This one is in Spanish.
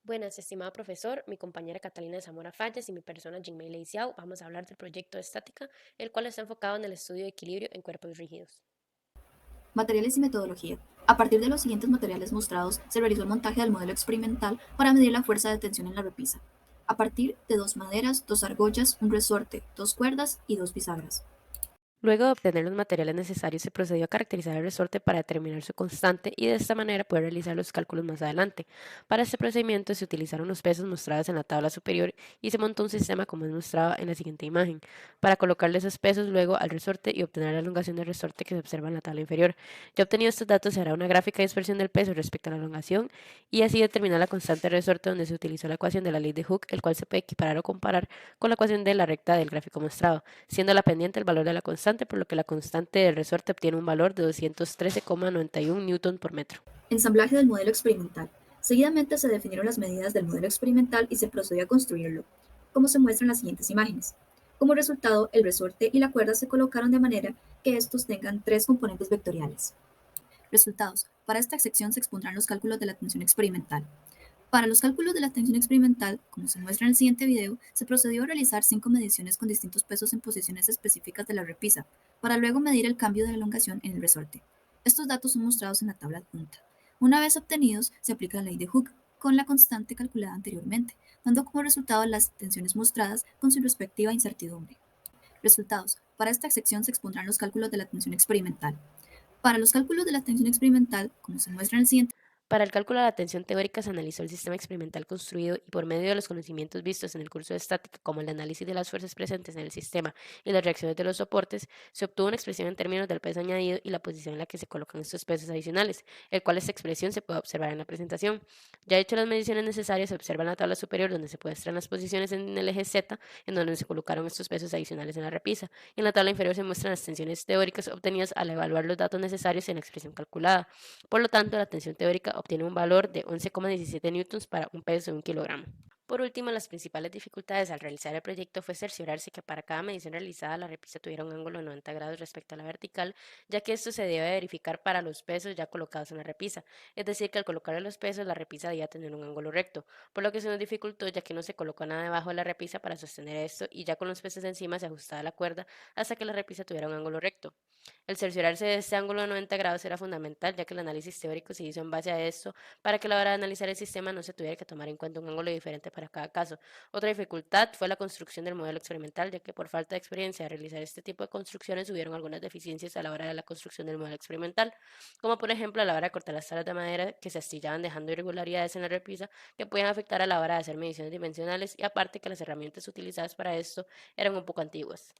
Buenas, estimado profesor, mi compañera Catalina Zamora Falles y mi persona Jingmei Leiciao vamos a hablar del proyecto de estática, el cual está enfocado en el estudio de equilibrio en cuerpos rígidos. Materiales y metodología. A partir de los siguientes materiales mostrados, se realizó el montaje del modelo experimental para medir la fuerza de tensión en la repisa, a partir de dos maderas, dos argollas, un resorte, dos cuerdas y dos bisagras. Luego de obtener los materiales necesarios, se procedió a caracterizar el resorte para determinar su constante y de esta manera poder realizar los cálculos más adelante. Para este procedimiento se utilizaron los pesos mostrados en la tabla superior y se montó un sistema como es mostrado en la siguiente imagen, para colocarle esos pesos luego al resorte y obtener la elongación del resorte que se observa en la tabla inferior. Ya obtenido estos datos, se hará una gráfica de dispersión del peso respecto a la elongación y así determinar la constante del resorte donde se utilizó la ecuación de la ley de Hooke, el cual se puede equiparar o comparar con la ecuación de la recta del gráfico mostrado, siendo la pendiente el valor de la constante, por lo que la constante del resorte obtiene un valor de 213,91 newton por metro. Ensamblaje del modelo experimental. Seguidamente se definieron las medidas del modelo experimental y se procedió a construirlo, como se muestra en las siguientes imágenes. Como resultado, el resorte y la cuerda se colocaron de manera que estos tengan tres componentes vectoriales. Resultados. Para esta sección se expondrán los cálculos de la tensión experimental. Para los cálculos de la tensión experimental, como se muestra en el siguiente video, se procedió a realizar 5 mediciones con distintos pesos en posiciones específicas de la repisa, para luego medir el cambio de elongación en el resorte. Estos datos son mostrados en la tabla adjunta. Una vez obtenidos, se aplica la ley de Hooke con la constante calculada anteriormente, dando como resultado las tensiones mostradas con su respectiva incertidumbre. Resultados. Para esta sección se expondrán los cálculos de la tensión experimental. Para los cálculos de la tensión experimental, como se muestra en el siguiente. Para el cálculo de la tensión teórica se analizó el sistema experimental construido y por medio de los conocimientos vistos en el curso de estática, como el análisis de las fuerzas presentes en el sistema y las reacciones de los soportes, se obtuvo una expresión en términos del peso añadido y la posición en la que se colocan estos pesos adicionales, el cual esta expresión se puede observar en la presentación. Ya hecho las mediciones necesarias, se observa en la tabla superior donde se muestran las posiciones en el eje Z, en donde se colocaron estos pesos adicionales en la repisa, y en la tabla inferior se muestran las tensiones teóricas obtenidas al evaluar los datos necesarios en la expresión calculada. Por lo tanto, la tensión teórica obtiene un valor de 11,17 newtons para un peso de un kilogramo. Por último, las principales dificultades al realizar el proyecto fue cerciorarse que para cada medición realizada la repisa tuviera un ángulo de 90 grados respecto a la vertical, ya que esto se debe verificar para los pesos ya colocados en la repisa, es decir, que al colocar los pesos la repisa debía tener un ángulo recto, por lo que se nos dificultó ya que no se colocó nada debajo de la repisa para sostener esto y ya con los pesos encima se ajustaba la cuerda hasta que la repisa tuviera un ángulo recto. El cerciorarse de este ángulo de 90 grados era fundamental, ya que el análisis teórico se hizo en base a esto para que a la hora de analizar el sistema no se tuviera que tomar en cuenta un ángulo diferente para cada caso. Otra dificultad fue la construcción del modelo experimental, ya que por falta de experiencia de realizar este tipo de construcciones hubieron algunas deficiencias a la hora de la construcción del modelo experimental, como por ejemplo a la hora de cortar las tablas de madera que se astillaban dejando irregularidades en la repisa que podían afectar a la hora de hacer mediciones dimensionales y aparte que las herramientas utilizadas para esto eran un poco antiguas.